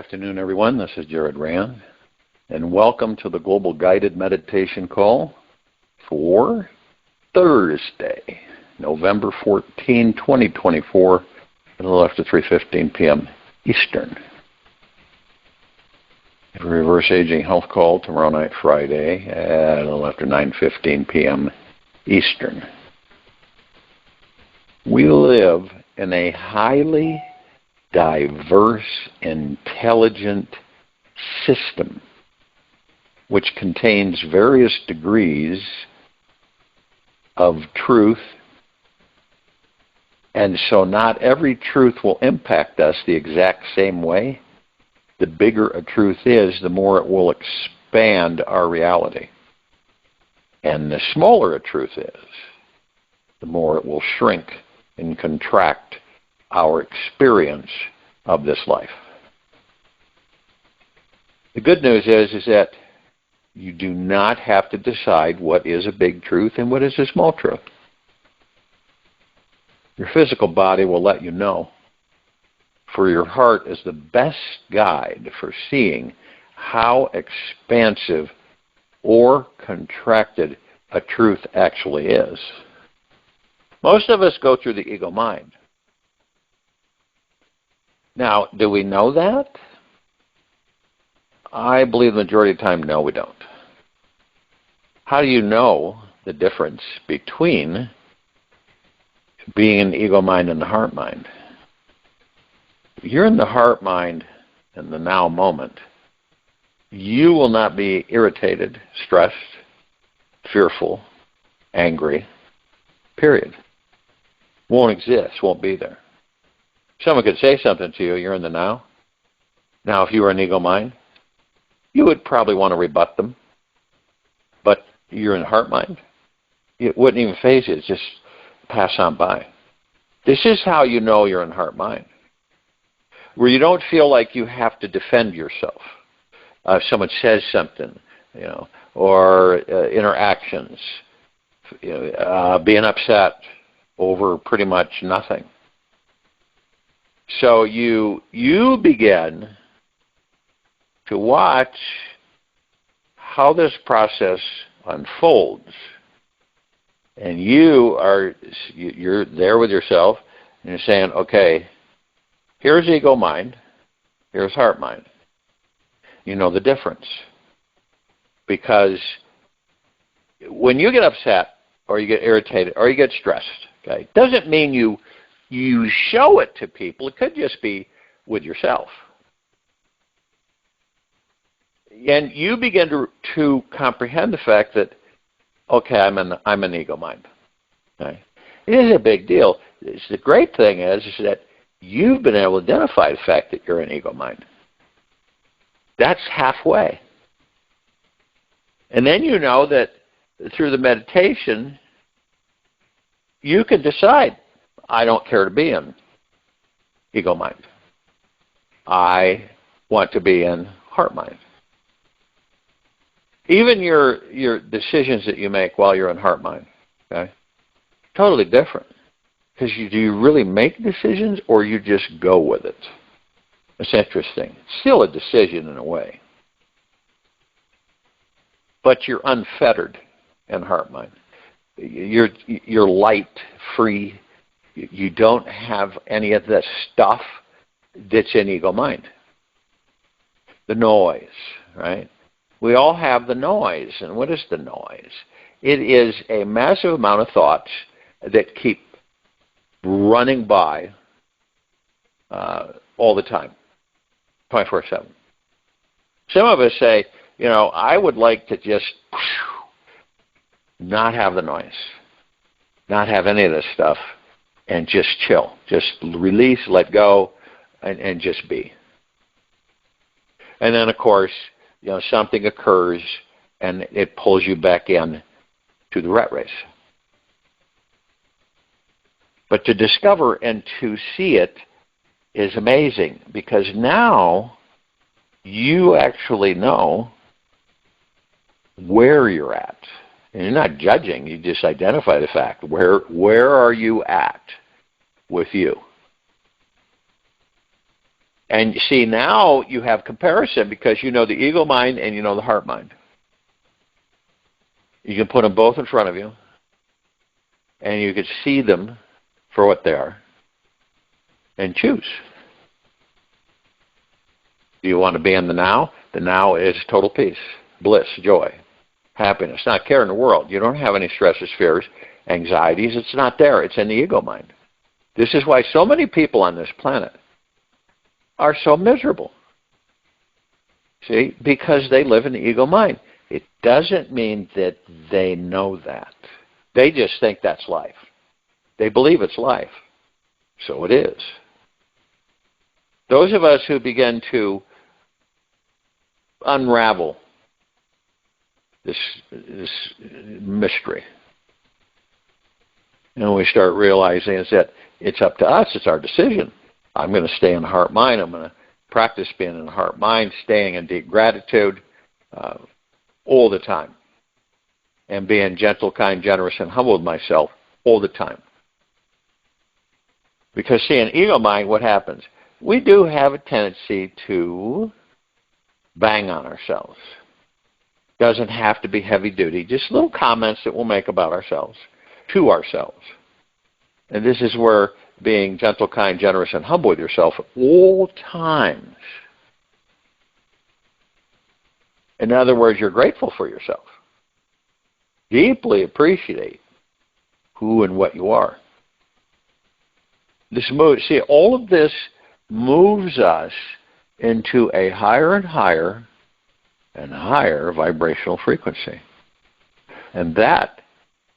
afternoon, everyone. This is Jared Rand, and welcome to the Global Guided Meditation Call for Thursday, November 14, 2024, a little after 3:15 p.m. Eastern. A reverse aging health call tomorrow night, Friday, at a little after 9:15 p.m. Eastern. We live in a highly diverse, intelligent system which contains various degrees of truth, and so not every truth will impact us the exact same way. The bigger a truth is, the more it will expand our reality. And the smaller a truth is, the more it will shrink and contract our experience of this life. The good news is that you do not have to decide what is a big truth and what is a small truth. Your physical body will let you know, for your heart is the best guide for seeing how expansive or contracted a truth actually is. Most of us go through the ego mind. Now, do we know that? I believe the majority of the time, no, we don't. How do you know the difference between being in the ego mind and the heart mind? If you're in the heart mind in the now moment, you will not be irritated, stressed, fearful, angry, period. Won't exist, won't be there. Someone could say something to you, you're in the now. Now, if you were in ego mind, you would probably want to rebut them. But you're in heart mind, it wouldn't even phase you, it's just pass on by. This is how you know you're in heart mind, where you don't feel like you have to defend yourself. If someone says something, or interactions, being upset over pretty much nothing. So you begin to watch how this process unfolds, and you're there with yourself, and you're saying, okay, here's ego mind, here's heart mind. You know the difference, because when you get upset, or you get irritated, or you get stressed, okay, doesn't mean you show it to people. It could just be with yourself. And you begin to comprehend the fact that, okay, I'm an ego mind. Okay? It is a big deal. The great thing is that you've been able to identify the fact that you're an ego mind. That's halfway. And then you know that through the meditation, you can decide, I don't care to be in ego mind. I want to be in heart mind. Even your decisions that you make while you're in heart mind, okay, totally different. Because do you really make decisions, or you just go with it? It's interesting. It's still a decision in a way. But you're unfettered in heart mind. You're light, free. You don't have any of the stuff that's in ego mind. The noise, right? We all have the noise. And what is the noise? It is a massive amount of thoughts that keep running by all the time, 24/7. Some of us say, I would like to just not have the noise, not have any of this stuff, and just chill, just release, let go, and just be. And then, of course, something occurs, and it pulls you back in to the rat race. But to discover and to see it is amazing, because now you actually know where you're at. And you're not judging, you just identify the fact. Where are you at with you? And you see, now you have comparison because you know the ego mind and you know the heart mind. You can put them both in front of you, and you can see them for what they are and choose. Do you want to be in the now? The now is total peace, bliss, joy, happiness, not care in the world. You don't have any stresses, fears, anxieties. It's not there. It's in the ego mind. This is why so many people on this planet are so miserable. See? Because they live in the ego mind. It doesn't mean that they know that. They just think that's life. They believe it's life. So it is. Those of us who begin to unravel this mystery, and we start realizing is that it's up to us, it's our decision. I'm going to stay in the heart mind. I'm going to practice being in the heart mind, staying in deep gratitude all the time, and being gentle, kind, generous, and humble with myself all the time. Because see, in ego mind, what happens? We do have a tendency to bang on ourselves. Doesn't have to be heavy duty, just little comments that we'll make about ourselves, to ourselves. And this is where being gentle, kind, generous, and humble with yourself at all times. In other words, you're grateful for yourself. Deeply appreciate who and what you are. This move, see, all of this moves us into a higher and higher and higher vibrational frequency. And that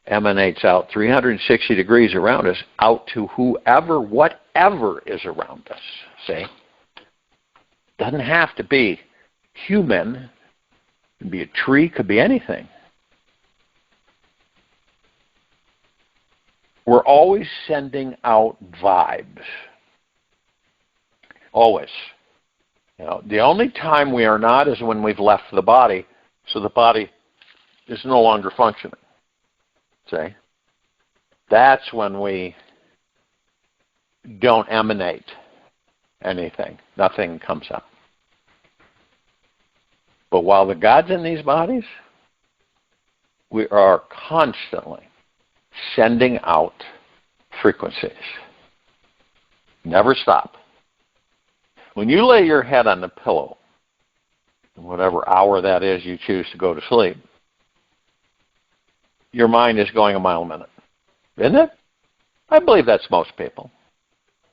emanates out 360 degrees around us, out to whoever, whatever is around us. See? Doesn't have to be human. It could be a tree, could be anything. We're always sending out vibes. Always. You know, the only time we are not is when we've left the body, so the body is no longer functioning. See? That's when we don't emanate anything. Nothing comes up. But while the God's in these bodies, we are constantly sending out frequencies. Never stop. When you lay your head on the pillow, whatever hour that is you choose to go to sleep, your mind is going a mile a minute. Isn't it? I believe that's most people.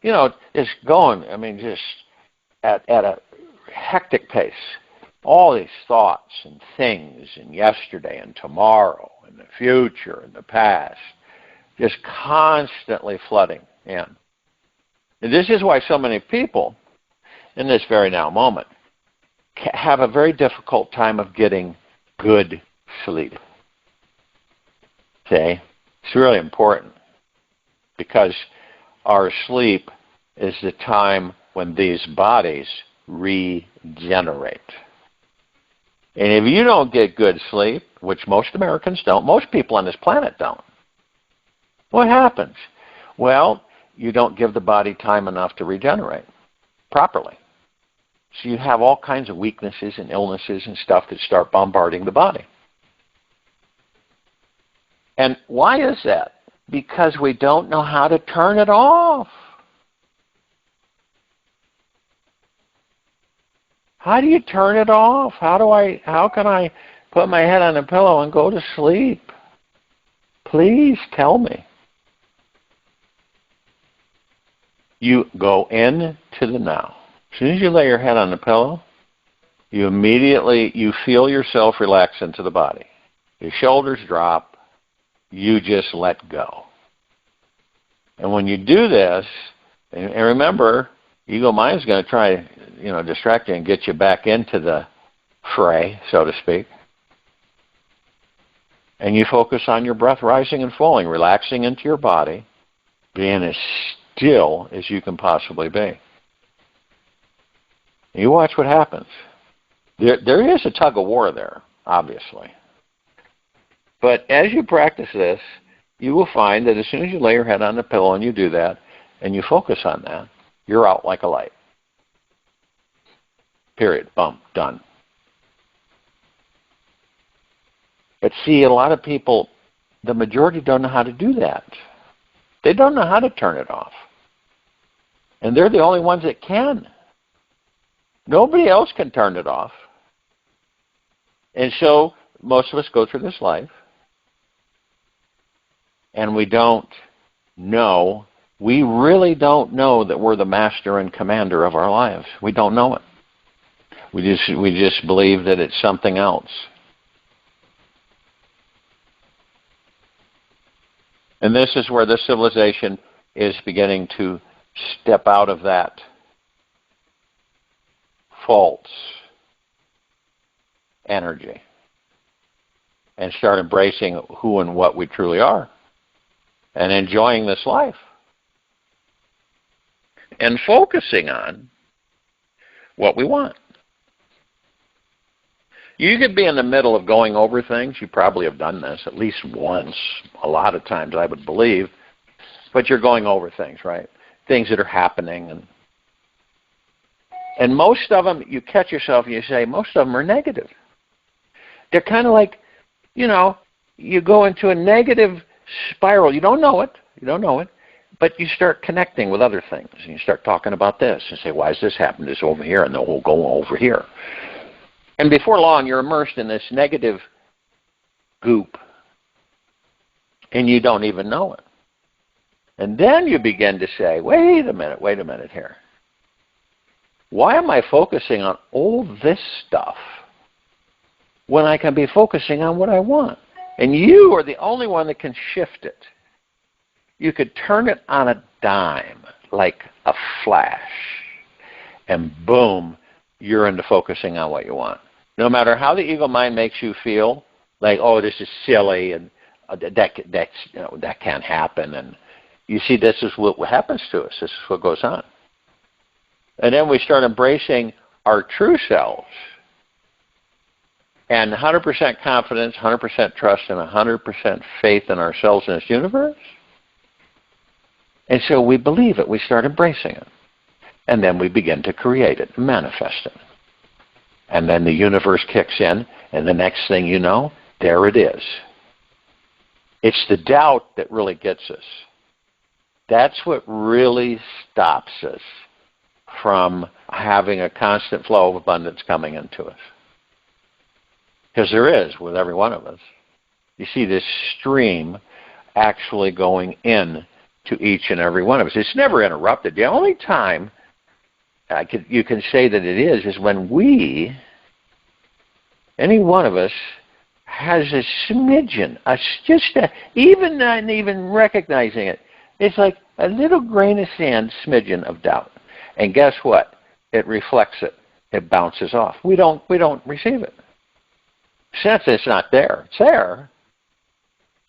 You know, it's going, I mean, just at a hectic pace. All these thoughts and things and yesterday and tomorrow and the future and the past, just constantly flooding in. And this is why so many people, in this very now moment, have a very difficult time of getting good sleep. Okay? It's really important because our sleep is the time when these bodies regenerate. And if you don't get good sleep, which most Americans don't, most people on this planet don't, what happens? Well, you don't give the body time enough to regenerate properly. So you have all kinds of weaknesses and illnesses and stuff that start bombarding the body. And why is that? Because we don't know how to turn it off. How do you turn it off? How can I put my head on a pillow and go to sleep? Please tell me. You go into the now. As soon as you lay your head on the pillow, you feel yourself relax into the body. Your shoulders drop. You just let go. And when you do this, and remember, ego mind is going to try, distract you and get you back into the fray, so to speak. And you focus on your breath rising and falling, relaxing into your body, being as still as you can possibly be. And you watch what happens. There is a tug of war there, obviously. But as you practice this, you will find that as soon as you lay your head on the pillow and you do that, and you focus on that, you're out like a light. Period. Boom. Done. But see, a lot of people, the majority don't know how to do that. They don't know how to turn it off. And they're the only ones that can. Nobody else can turn it off. And so most of us go through this life and we don't know, we really don't know that we're the master and commander of our lives. We don't know it. We just believe that it's something else. And this is where this civilization is beginning to step out of that false energy and start embracing who and what we truly are and enjoying this life and focusing on what we want. You could be in the middle of going over things. You probably have done this at least once, a lot of times I would believe, but you're going over things, right? Things that are happening. And most of them, you catch yourself and you say, most of them are negative. They're kind of like, you go into a negative spiral. You don't know it, but you start connecting with other things. And you start talking about this and say, why has this happened? This over here, and then we'll go over here. And before long, you're immersed in this negative goop, and you don't even know it. And then you begin to say, wait a minute here. Why am I focusing on all this stuff when I can be focusing on what I want? And you are the only one that can shift it. You could turn it on a dime, like a flash, and boom, you're into focusing on what you want. No matter how the ego mind makes you feel, like, oh, this is silly, and that can't happen, and you see, this is what happens to us. This is what goes on. And then we start embracing our true selves, and 100% confidence, 100% trust, and 100% faith in ourselves and this universe. And so we believe it. We start embracing it. And then we begin to create it, manifest it. And then the universe kicks in, and the next thing you know, there it is. It's the doubt that really gets us. That's what really stops us from having a constant flow of abundance coming into us. Because there is with every one of us. You see this stream actually going in to each and every one of us. It's never interrupted. The only time you can say that it is when any one of us has a smidgen, even not even recognizing it, it's like a little grain of sand smidgen of doubt. And guess what? It reflects it. It bounces off. We don't receive it. Since it's not there, it's there.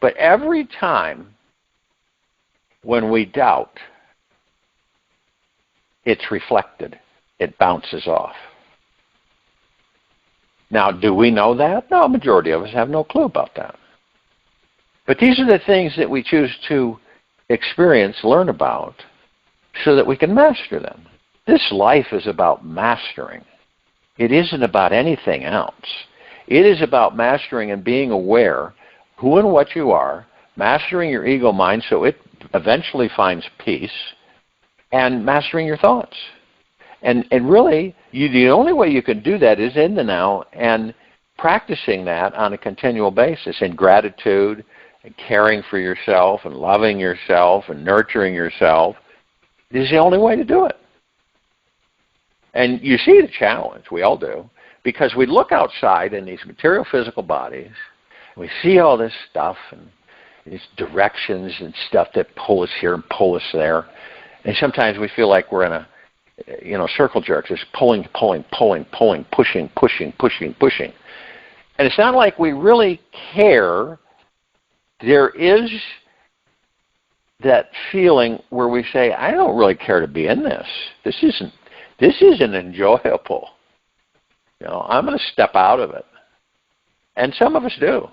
But every time when we doubt, it's reflected. It bounces off. Now, do we know that? No, majority of us have no clue about that. But these are the things that we choose to experience, learn about, so that we can master them. This life is about mastering. It isn't about anything else. It is about mastering and being aware who and what you are, mastering your ego mind so it eventually finds peace, and mastering your thoughts. And really, the only way you can do that is in the now and practicing that on a continual basis in gratitude and caring for yourself and loving yourself and nurturing yourself. This is the only way to do it. And you see the challenge, we all do, because we look outside in these material physical bodies, and we see all this stuff and these directions and stuff that pull us here and pull us there. And sometimes we feel like we're in a circle jerk, just pulling, pushing. And it's not like we really care. There is that feeling where we say, I don't really care to be in this. This isn't enjoyable. I'm going to step out of it. And some of us do.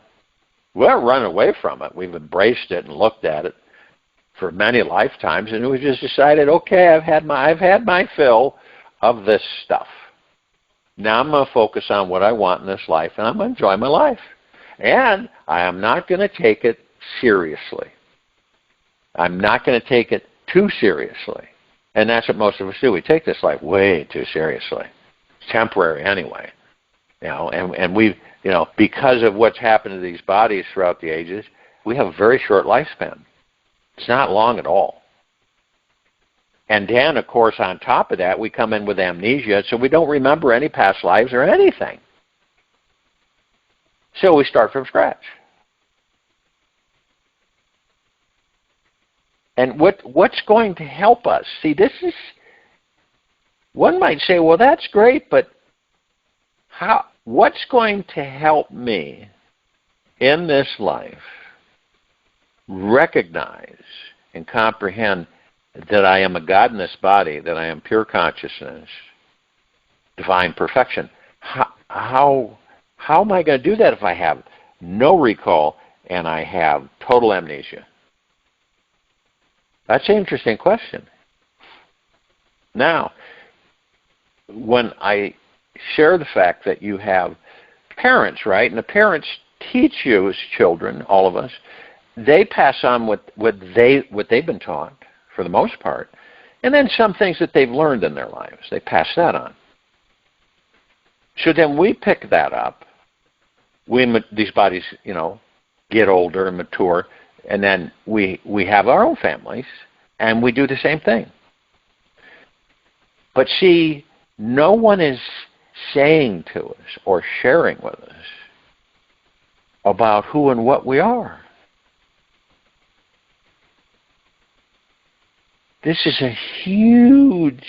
We're running away from it. We've embraced it and looked at it for many lifetimes, and we just decided, okay, I've had my fill of this stuff. Now I'm going to focus on what I want in this life, and I'm going to enjoy my life. And I am not going to take it seriously. I'm not going to take it too seriously. And that's what most of us do. We take this life way too seriously. It's temporary anyway. And we, because of what's happened to these bodies throughout the ages, we have a very short lifespan. It's not long at all. And then, of course, on top of that, we come in with amnesia, so we don't remember any past lives or anything. So we start from scratch. And what's going to help us? See, this is, one might say, well, that's great, but what's going to help me in this life recognize and comprehend that I am a God in this body, that I am pure consciousness, divine perfection? How am I going to do that if I have no recall and I have total amnesia? That's an interesting question. Now, when I share the fact that you have parents, right, and the parents teach you as children, all of us, they pass on what they've been taught, for the most part, and then some things that they've learned in their lives. They pass that on. So then we pick that up. These bodies, get older and mature, and then we have our own families, and we do the same thing. But see, no one is saying to us or sharing with us about who and what we are. This is a huge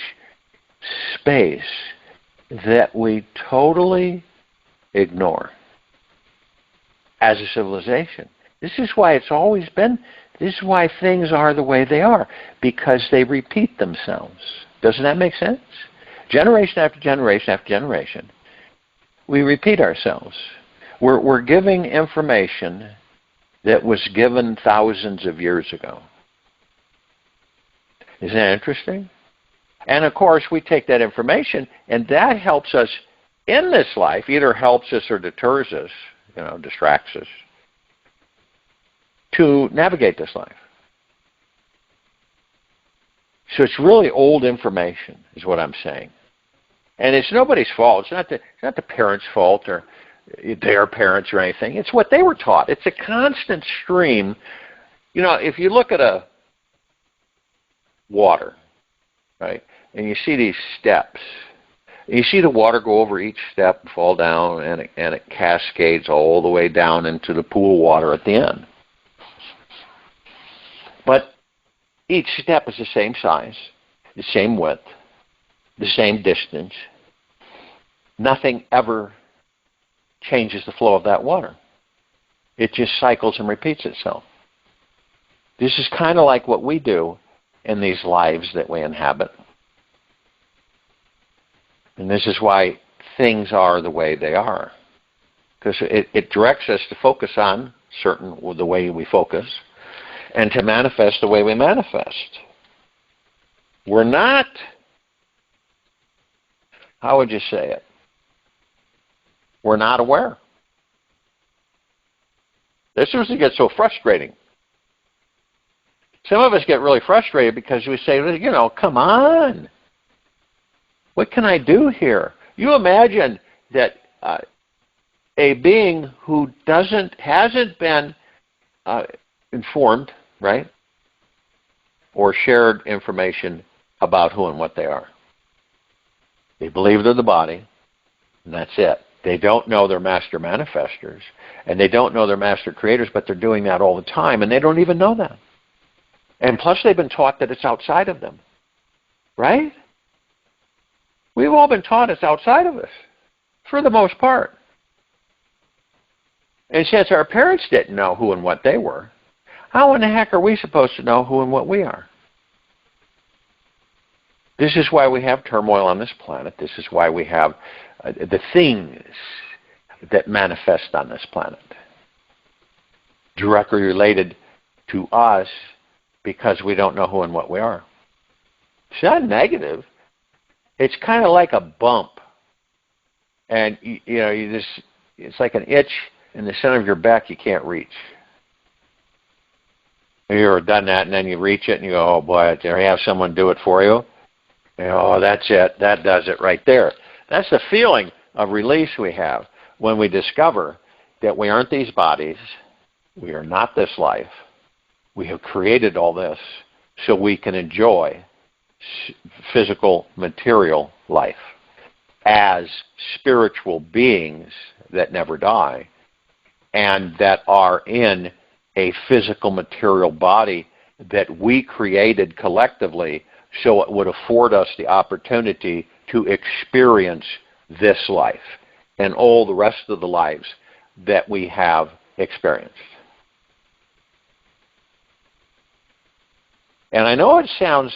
space that we totally ignore as a civilization. This is why it's always been, this is why things are the way they are, because they repeat themselves. Doesn't that make sense? Generation after generation after generation, we repeat ourselves. We're giving information that was given thousands of years ago. Isn't that interesting? And of course, we take that information, and that helps us in this life, either helps us or deters us, distracts us, to navigate this life. So it's really old information, is what I'm saying. And it's nobody's fault. It's not the parents' fault or their parents or anything. It's what they were taught. It's a constant stream. If you look at a water, right, and you see these steps, you see the water go over each step and fall down, and it cascades all the way down into the pool water at the end. But each step is the same size, the same width, the same distance. Nothing ever changes the flow of that water. It just cycles and repeats itself. This is kind of like what we do in these lives that we inhabit. And this is why things are the way they are. Because it directs us to focus on the way we focus, and to manifest the way we manifest. We're not, how would you say it? We're not aware. This is what gets so frustrating. Some of us get really frustrated because we say, come on. What can I do here? You imagine that a being who hasn't been informed, right, or shared information about who and what they are. They believe they're the body, and that's it. They don't know they're master manifestors, and they don't know they're master creators, but they're doing that all the time, and they don't even know that. And plus they've been taught that it's outside of them, right? We've all been taught it's outside of us, for the most part. And since our parents didn't know who and what they were, how in the heck are we supposed to know who and what we are? This is why we have turmoil on this planet. This is why we have the things that manifest on this planet, directly related to us, because we don't know who and what we are. It's not negative. It's kind of like a bump And it's like an itch in the center of your back you can't reach. Have you ever done that, and then you reach it and you go, oh boy, there you have someone do it for you? Oh, that's it. That does it right there. That's the feeling of release we have when we discover that we aren't these bodies, we are not this life. We have created all this so we can enjoy physical, material life as spiritual beings that never die and that are in a physical, material body that we created collectively so it would afford us the opportunity to experience this life and all the rest of the lives that we have experienced. And I know it sounds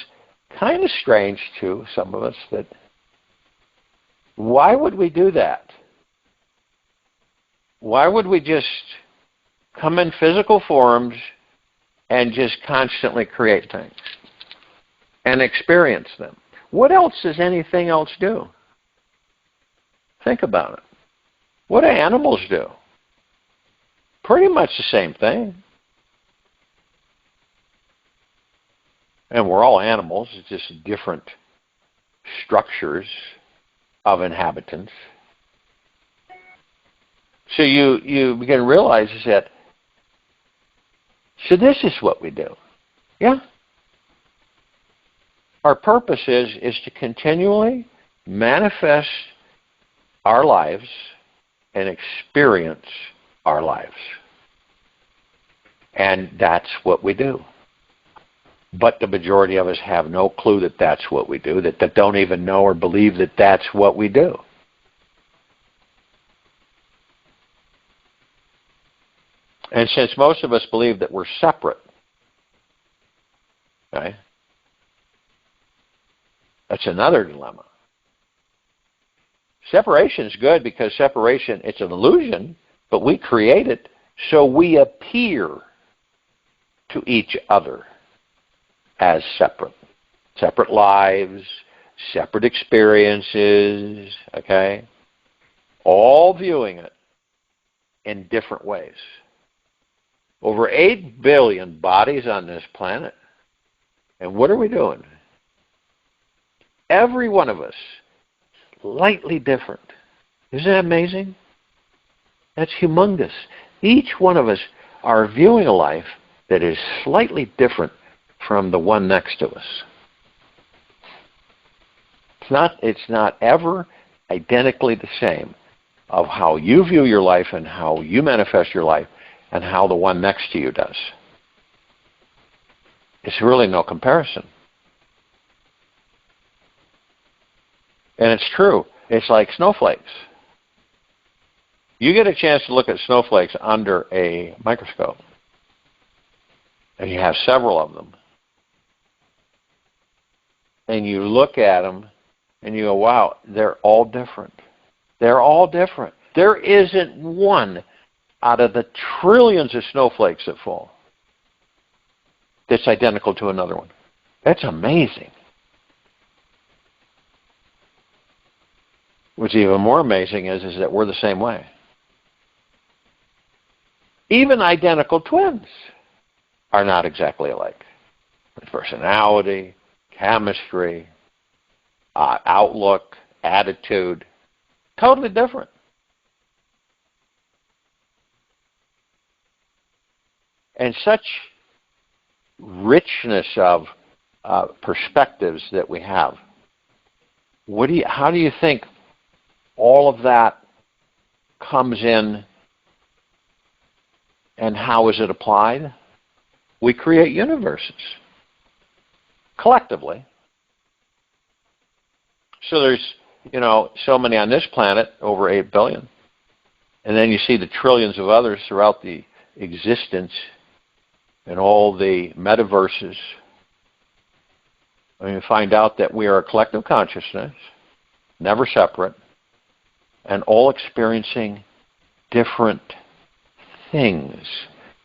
kind of strange to some of us that why would we do that? Why would we just come in physical forms and just constantly create things and experience them? What else does anything else do? Think about it. What do animals do? Pretty much the same thing. And we're all animals, it's just different structures of inhabitants. So you begin to realize is that, so this is what we do. Yeah. Our purpose is to continually manifest our lives and experience our lives. And that's what we do. But the majority of us have no clue that that's what we do, that don't even know or believe that that's what we do. And since most of us believe that we're separate, okay, that's another dilemma. Separation is good because separation, it's an illusion, but we create it so we appear to each other as separate. Separate lives, separate experiences, okay? All viewing it in different ways. Over 8 billion bodies on this planet. And what are we doing? Every one of us, slightly different. Isn't that amazing? That's humongous. Each one of us are viewing a life that is slightly different from the one next to us. It's not ever identically the same of how you view your life and how you manifest your life and how the one next to you does. It's really no comparison. And it's true. It's like snowflakes. You get a chance to look at snowflakes under a microscope, and you have several of them. And you look at them, and you go, wow, they're all different. They're all different. There isn't one out of the trillions of snowflakes that fall that's identical to another one. That's amazing. What's even more amazing is that we're the same way. Even identical twins are not exactly alike. Personality, chemistry, outlook, attitude, totally different. And such richness of perspectives that we have. How do you think all of that comes in, and how is it applied? We create universes collectively. So there's, so many on this planet, over 8 billion. And then you see the trillions of others throughout the existence and all the metaverses. And you find out that we are a collective consciousness, never separate, and all experiencing different things,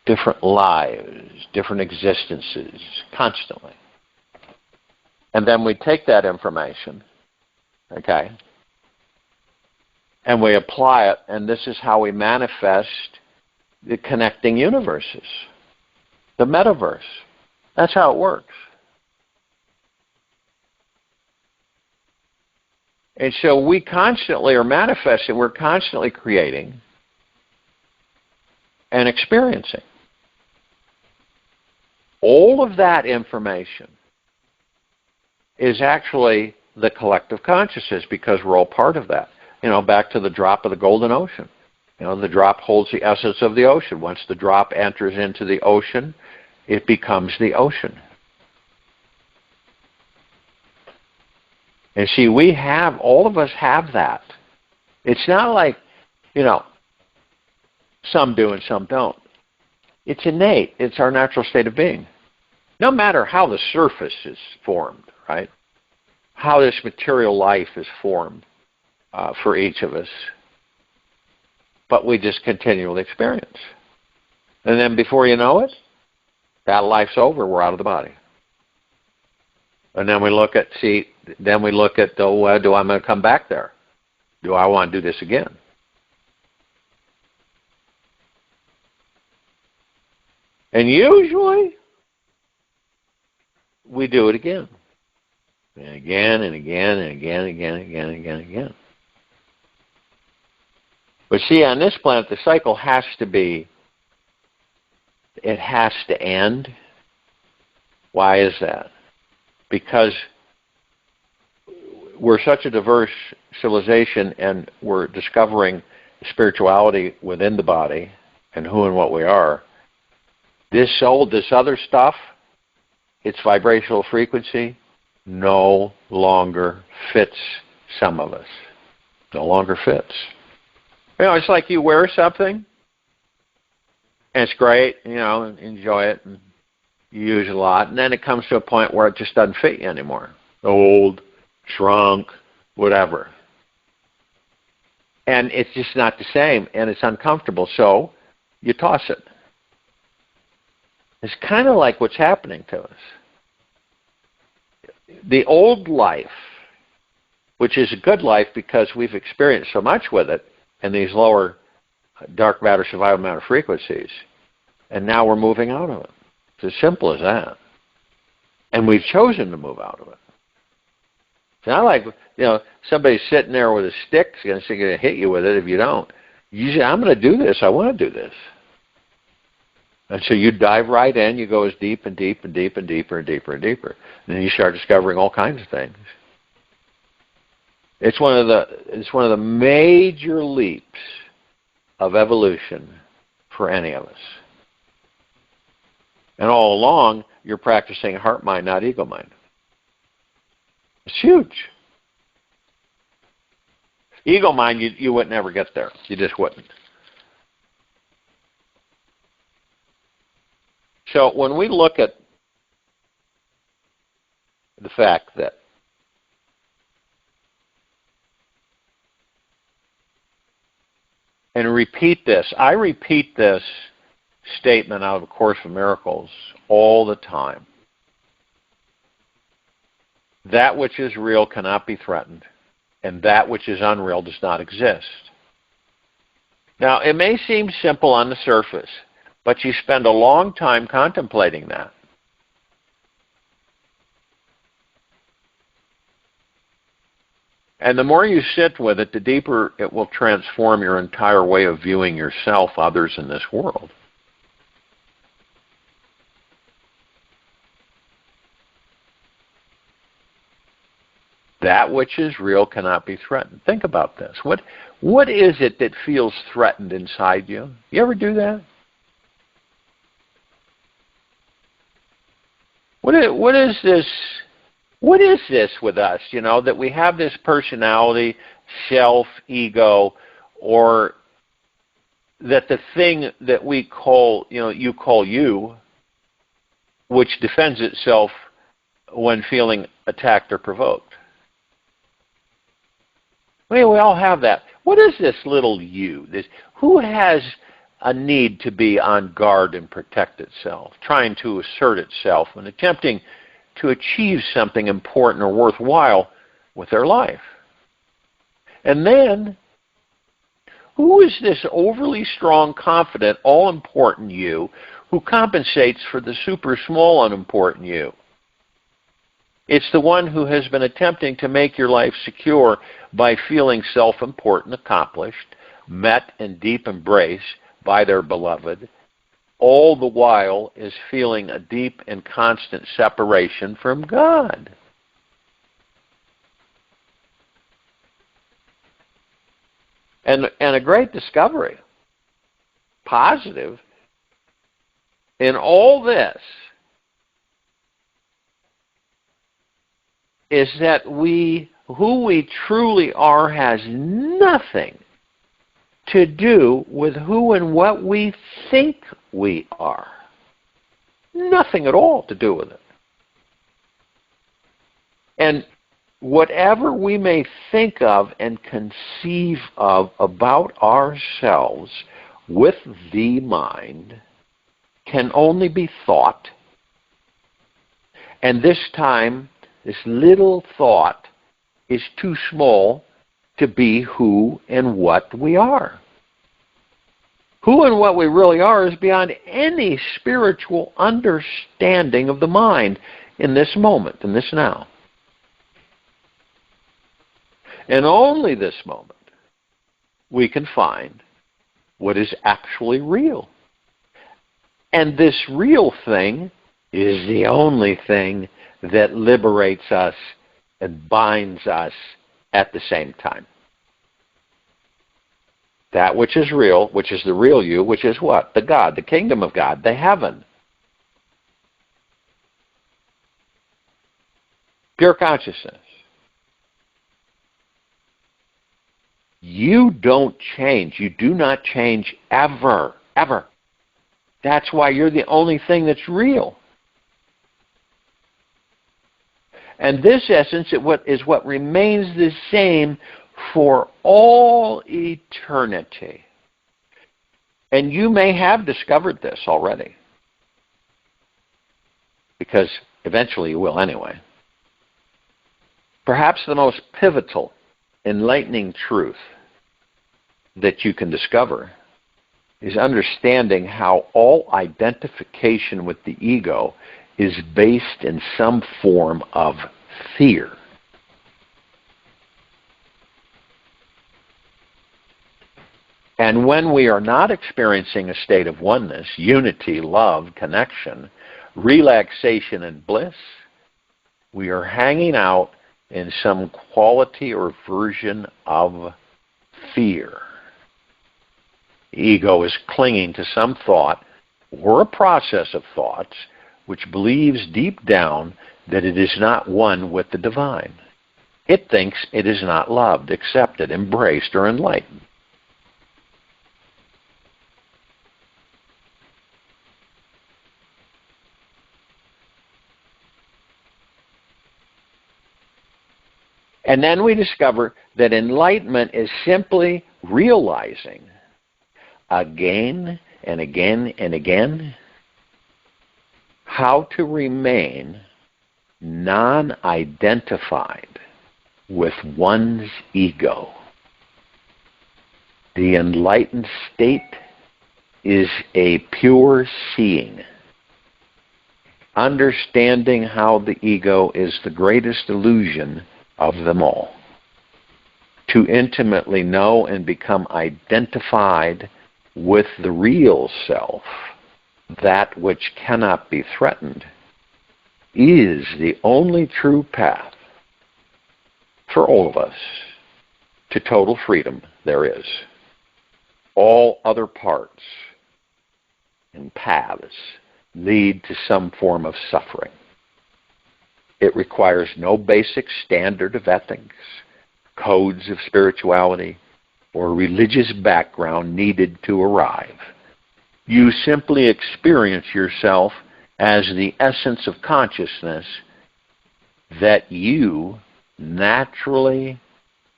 different lives, different existences, constantly. And then we take that information, okay, And we apply it, and this is how we manifest the connecting universes, the metaverse. That's how it works. And so we constantly are manifesting, we're constantly creating and experiencing. All of that information is actually the collective consciousness, because we're all part of that. You know, back to the drop of the golden ocean. You know, the drop holds the essence of the ocean. Once the drop enters into the ocean, it becomes the ocean. And see, all of us have that. It's not like, you know, some do and some don't. It's innate. It's our natural state of being. No matter how the surface is formed, right? How this material life is formed for each of us. But we just continually experience. And then before you know it, that life's over, we're out of the body. And then we look at, oh, do I want to come back there? Do I want to do this again? And usually, we do it again. And again, and again, and again, and again, and again, and again, and again. But see, on this planet, the cycle has to end. Why is that? Because we're such a diverse civilization, and we're discovering spirituality within the body and who and what we are. This soul, this other stuff, its vibrational frequency no longer fits some of us. No longer fits. You know, it's like you wear something, and it's great, you know, enjoy it, and you use it a lot, and then it comes to a point where it just doesn't fit you anymore. Old, shrunk, whatever. And it's just not the same, and it's uncomfortable, so you toss it. It's kind of like what's happening to us. The old life, which is a good life because we've experienced so much with it in these lower dark matter, survival matter frequencies, and now we're moving out of it. It's as simple as that. And we've chosen to move out of it. It's not like, you know, somebody's sitting there with a stick, going to hit you with it if you don't. You say, I'm going to do this. I want to do this. And so you dive right in. You go as deep and deep and deep and deeper and deeper and deeper. And then you start discovering all kinds of things. It's one of the major leaps of evolution for any of us. And all along, you're practicing heart mind, not ego mind. It's huge. Ego mind, you would never get there. You just wouldn't. So when we look at the fact that and repeat this. I repeat this statement out of A Course in Miracles all the time. That which is real cannot be threatened, and that which is unreal does not exist. Now, it may seem simple on the surface, but you spend a long time contemplating that. And the more you sit with it, the deeper it will transform your entire way of viewing yourself, others, in this world. That which is real cannot be threatened. Think about this. What is it that feels threatened inside you? You ever do that? What is this? What is this with us, you know, that we have this personality, self, ego, or that the thing that we call, you call you, which defends itself when feeling attacked or provoked? Well, we all have that. What is this little you? Who has a need to be on guard and protect itself, trying to assert itself and attempting to achieve something important or worthwhile with their life? And then Who is this overly strong, confident, all-important you who compensates for the super small, unimportant you? It's the one who has been attempting to make your life secure by feeling self-important, accomplished, met in deep embrace by their beloved, all the while is feeling a deep and constant separation from God. And a great discovery, positive, in all this is that who we truly are has nothing to do with who and what we think we are. Nothing at all to do with it. And whatever we may think of and conceive of about ourselves with the mind can only be thought. And this time, this little thought is too small to be who and what we are. Who and what we really are is beyond any spiritual understanding of the mind in this moment, in this now. And only this moment we can find what is actually real. And this real thing is the only thing that liberates us and binds us at the same time. That which is real, which is the real you, which is what? The God, the kingdom of God, the heaven. Pure consciousness. You don't change. You do not change ever, ever. That's why you're the only thing that's real. And this essence is what remains the same for all eternity. And you may have discovered this already, because eventually you will anyway. Perhaps the most pivotal, enlightening truth that you can discover is understanding how all identification with the ego is based in some form of fear. And when we are not experiencing a state of oneness, unity, love, connection, relaxation, and bliss, we are hanging out in some quality or version of fear. The ego is clinging to some thought or a process of thoughts which believes deep down that it is not one with the divine. It thinks it is not loved, accepted, embraced, or enlightened. And then we discover that enlightenment is simply realizing again and again and again how to remain non-identified with one's ego. The enlightened state is a pure seeing, understanding how the ego is the greatest illusion of them all. To intimately know and become identified with the real self, that which cannot be threatened, is the only true path for all of us to total freedom there is. All other parts and paths lead to some form of suffering. It requires no basic standard of ethics, codes of spirituality, or religious background needed to arrive. You simply experience yourself as the essence of consciousness that you naturally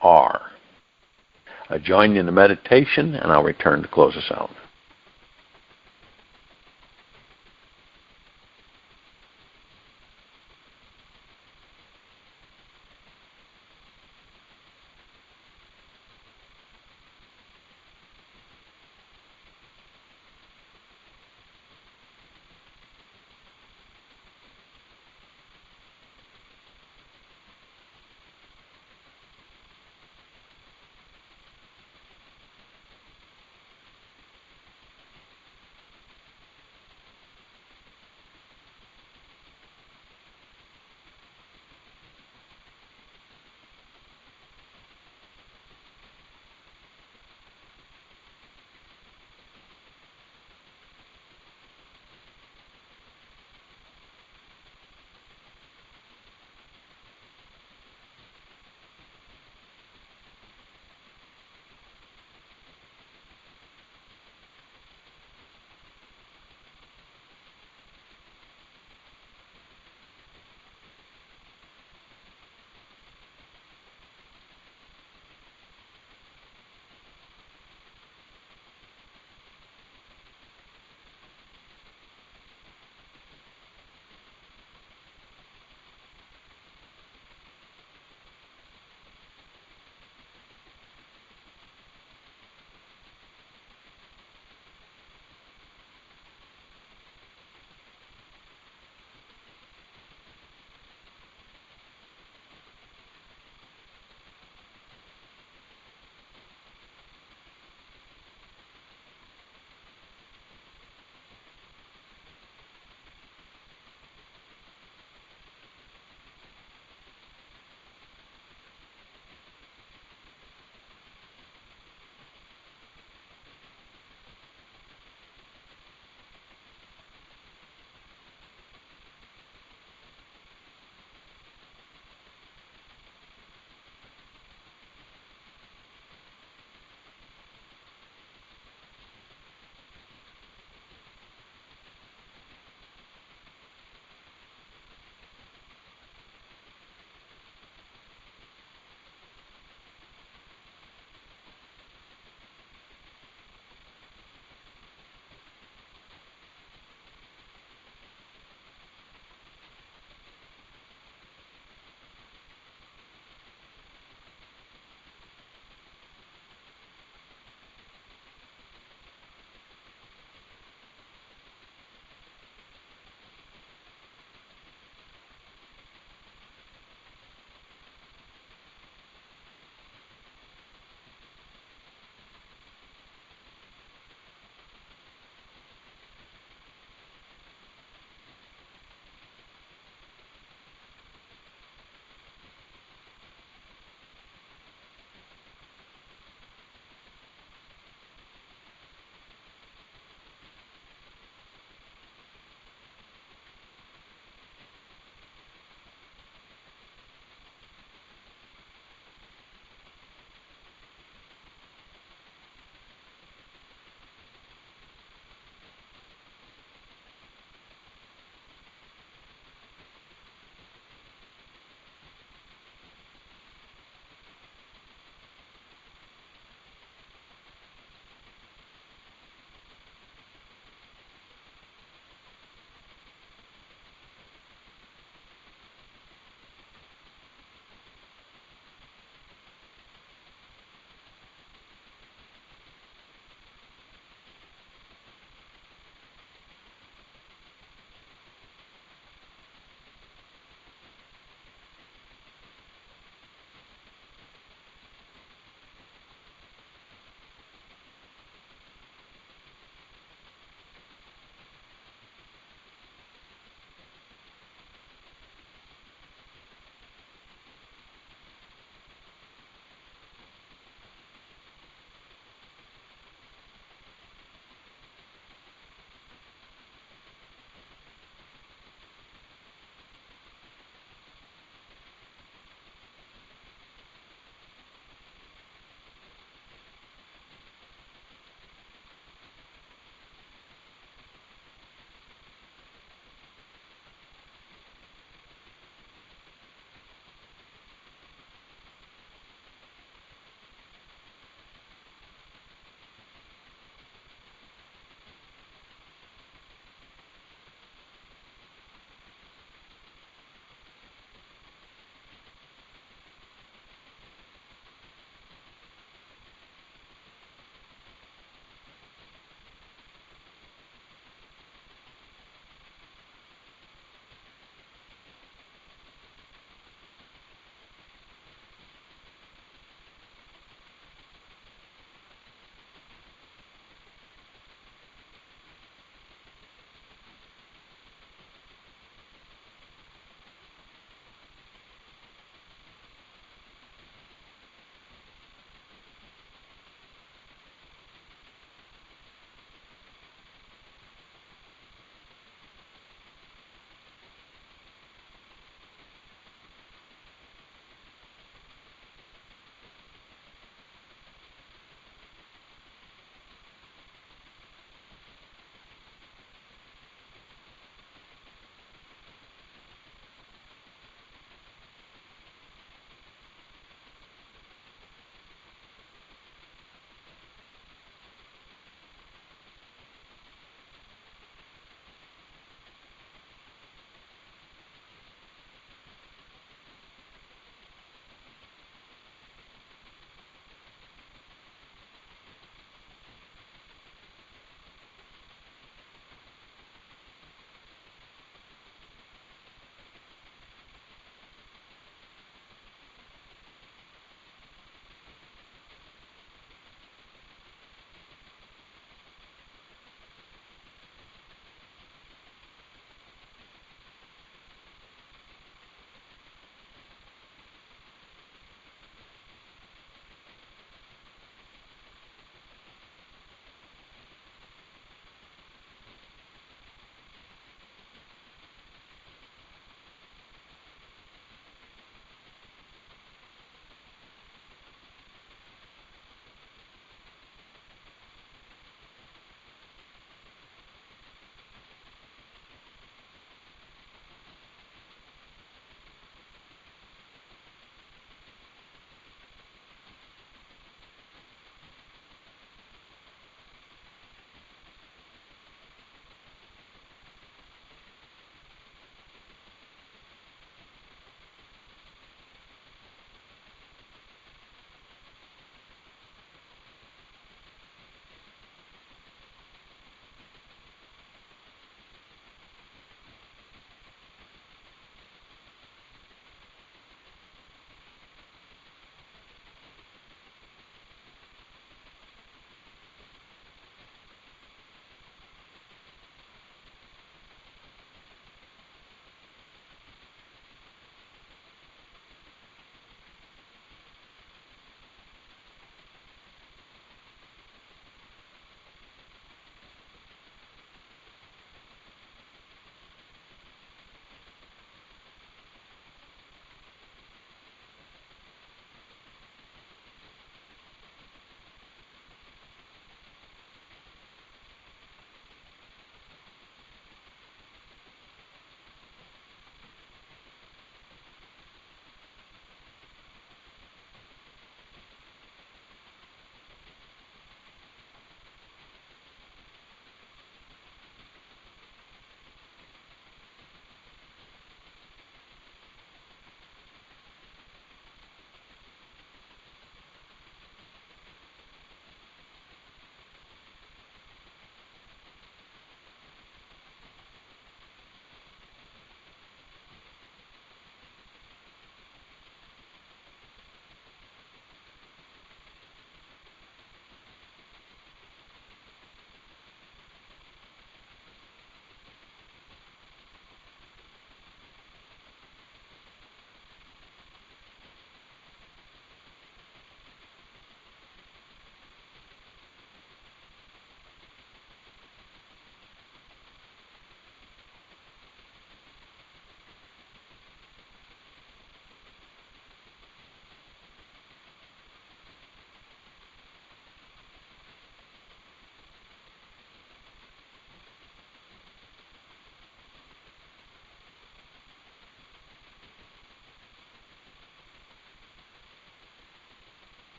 are. I join you in the meditation, and I'll return to close us out.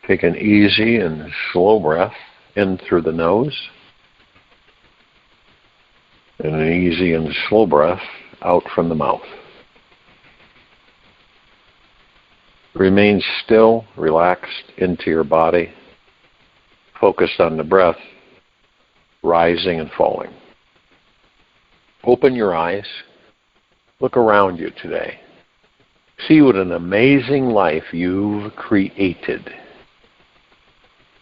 Take an easy and slow breath in through the nose, and an easy and slow breath out from the mouth. Remain still, relaxed into your body, focused on the breath, rising and falling. Open your eyes. Look around you today. See what an amazing life you've created.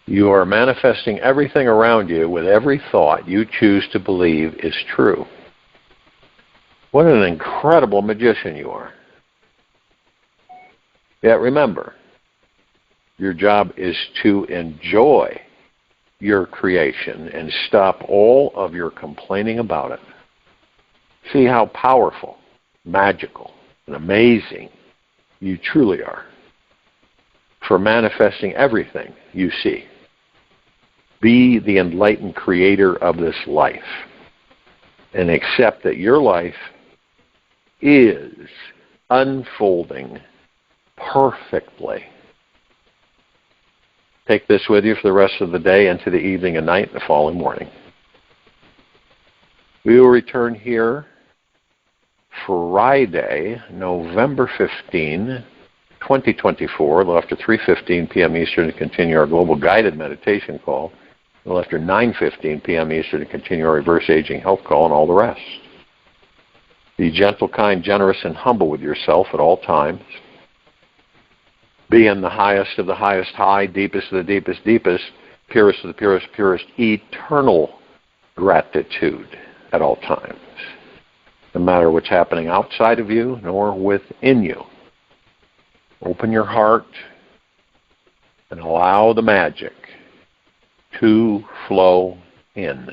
You are manifesting everything around you with every thought you choose to believe is true. What an incredible magician you are. Yet remember, your job is to enjoy your creation and stop all of your complaining about it. See how powerful, magical, and amazing you truly are for manifesting everything you see. Be the enlightened creator of this life and accept that your life is unfolding perfectly. Take this with you for the rest of the day, into the evening and night, and the following morning. We will return here Friday, November 15, 2024, a little after 3:15 p.m. Eastern to continue our global guided meditation call, a little after 9:15 p.m. Eastern to continue our reverse aging health call, and all the rest. Be gentle, kind, generous, and humble with yourself at all times. Be in the highest of the highest high, deepest of the deepest deepest, purest of the purest purest, eternal gratitude at all times. No matter what's happening outside of you, nor within you. Open your heart and allow the magic to flow in.